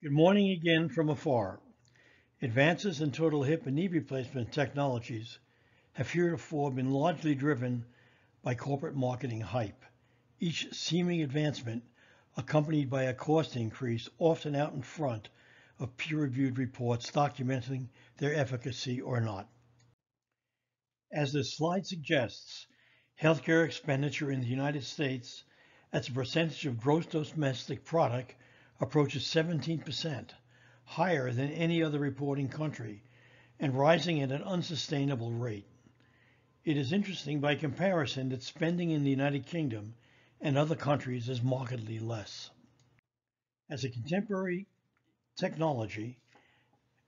Good morning again from afar. Advances in total hip and knee replacement technologies have heretofore been largely driven by corporate marketing hype, each seeming advancement accompanied by a cost increase often out in front of peer-reviewed reports documenting their efficacy or not. As this slide suggests, healthcare expenditure in the United States as a percentage of gross domestic product approaches 17%, higher than any other reporting country, and rising at an unsustainable rate. It is interesting by comparison that spending in the United Kingdom and other countries is markedly less. As a contemporary technology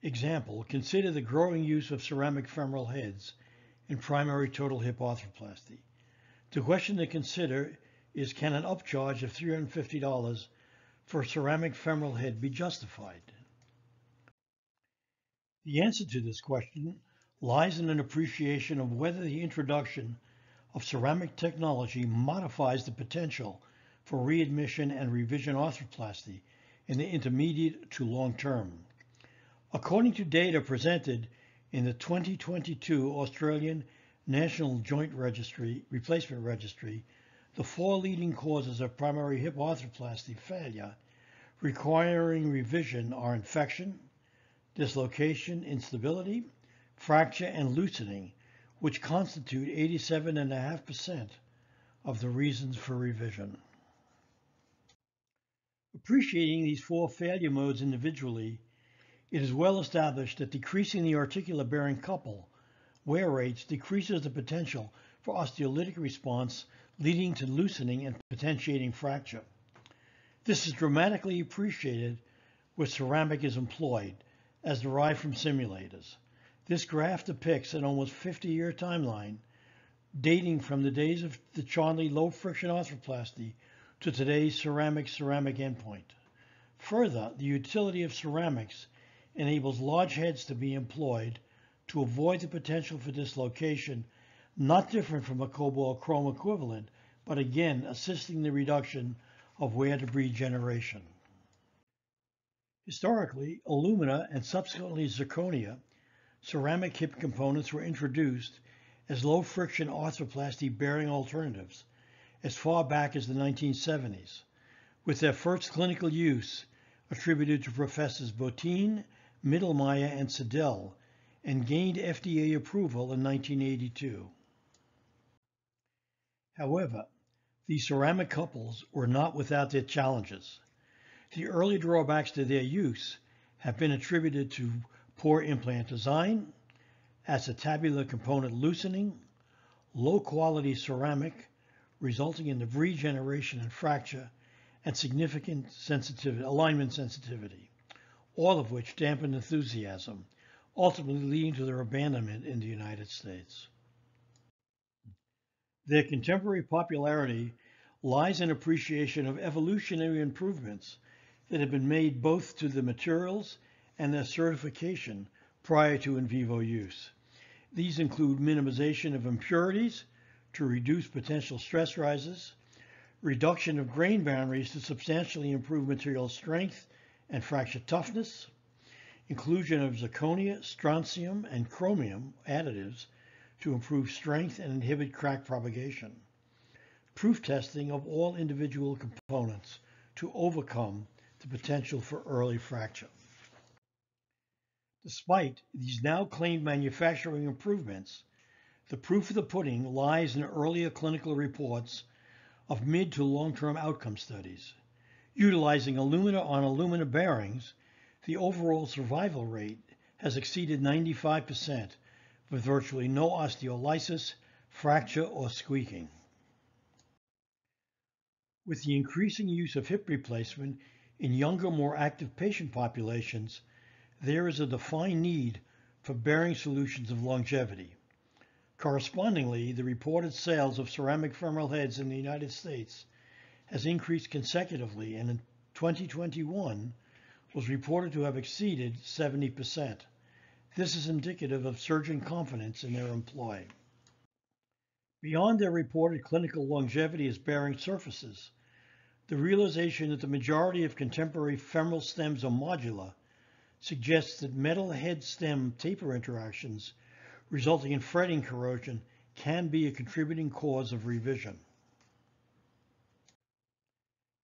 example, consider the growing use of ceramic femoral heads in primary total hip arthroplasty. The question to consider is, can an upcharge of $350 for a ceramic femoral head be justified? The answer to this question lies in an appreciation of whether the introduction of ceramic technology modifies the potential for readmission and revision arthroplasty in the intermediate to long term. According to data presented in the 2022 Australian National Joint Replacement Registry, the four leading causes of primary hip arthroplasty failure requiring revision are infection, dislocation, instability, fracture, and loosening, which constitute 87.5% of the reasons for revision. Appreciating these four failure modes individually, it is well established that decreasing the articular-bearing couple wear rates decreases the potential for osteolytic response, leading to loosening and potentiating fracture. This is dramatically appreciated where ceramic is employed, as derived from simulators. This graph depicts an almost 50-year timeline dating from the days of the Charnley low-friction arthroplasty to today's ceramic endpoint. Further, the utility of ceramics enables large heads to be employed to avoid the potential for dislocation, not different from a cobalt chrome equivalent, but again assisting the reduction of wear debris generation. Historically, alumina and subsequently zirconia ceramic hip components were introduced as low-friction arthroplasty bearing alternatives as far back as the 1970s, with their first clinical use attributed to Professors Bottine, Mittelmeier, and Sedell, and gained FDA approval in 1982. However, these ceramic couples were not without their challenges. The early drawbacks to their use have been attributed to poor implant design, acetabular component loosening, low-quality ceramic, resulting in debris generation and fracture, and significant alignment sensitivity, all of which dampened enthusiasm, ultimately leading to their abandonment in the United States. Their contemporary popularity lies in appreciation of evolutionary improvements that have been made both to the materials and their certification prior to in vivo use. These include minimization of impurities to reduce potential stress rises, reduction of grain boundaries to substantially improve material strength and fracture toughness, inclusion of zirconia, strontium, and chromium additives to improve strength and inhibit crack propagation, proof testing of all individual components to overcome the potential for early fracture. Despite these now claimed manufacturing improvements, the proof of the pudding lies in earlier clinical reports of mid to long-term outcome studies. Utilizing alumina on alumina bearings, the overall survival rate has exceeded 95%, with virtually no osteolysis, fracture, or squeaking. With the increasing use of hip replacement in younger, more active patient populations, there is a defined need for bearing solutions of longevity. Correspondingly, the reported sales of ceramic femoral heads in the United States has increased consecutively, and in 2021 was reported to have exceeded 70%. This is indicative of surgeon confidence in their employ. Beyond their reported clinical longevity as bearing surfaces, The realization that the majority of contemporary femoral stems are modular suggests that metal head-stem taper interactions resulting in fretting corrosion can be a contributing cause of revision.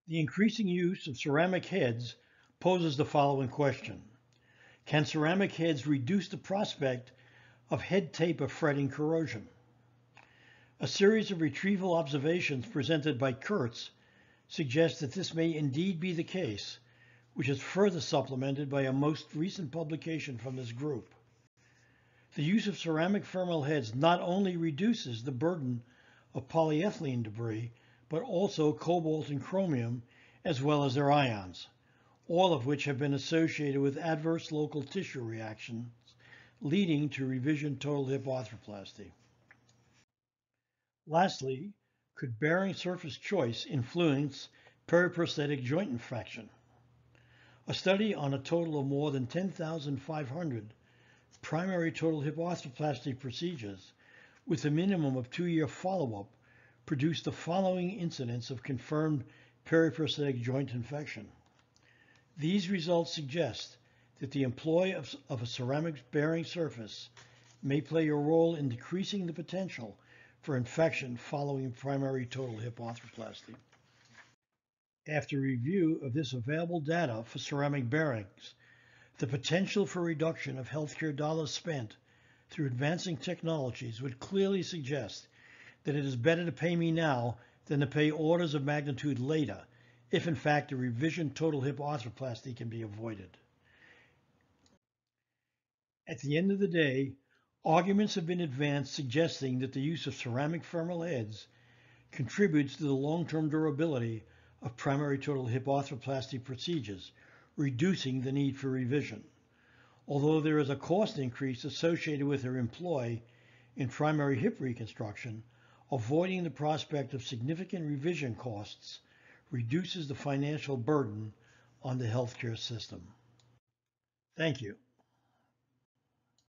The increasing use of ceramic heads poses the following question. Can ceramic heads reduce the prospect of head taper fretting corrosion? A series of retrieval observations presented by Kurtz suggests that this may indeed be the case, which is further supplemented by a most recent publication from this group. The use of ceramic femoral heads not only reduces the burden of polyethylene debris, but also cobalt and chromium, as well as their ions, all of which have been associated with adverse local tissue reactions, leading to revision total hip arthroplasty. Lastly, could bearing surface choice influence periprosthetic joint infection? A study on a total of more than 10,500 primary total hip arthroplasty procedures with a minimum of 2-year follow-up produced the following incidents of confirmed periprosthetic joint infection. These results suggest that the employ of a ceramic bearing surface may play a role in decreasing the potential for infection following primary total hip arthroplasty. After review of this available data for ceramic bearings, the potential for reduction of healthcare dollars spent through advancing technologies would clearly suggest that it is better to pay me now than to pay orders of magnitude later, if in fact a revision total hip arthroplasty can be avoided. At the end of the day, arguments have been advanced suggesting that the use of ceramic femoral heads contributes to the long-term durability of primary total hip arthroplasty procedures, reducing the need for revision. Although there is a cost increase associated with their employ in primary hip reconstruction, avoiding the prospect of significant revision costs reduces the financial burden on the healthcare system. Thank you.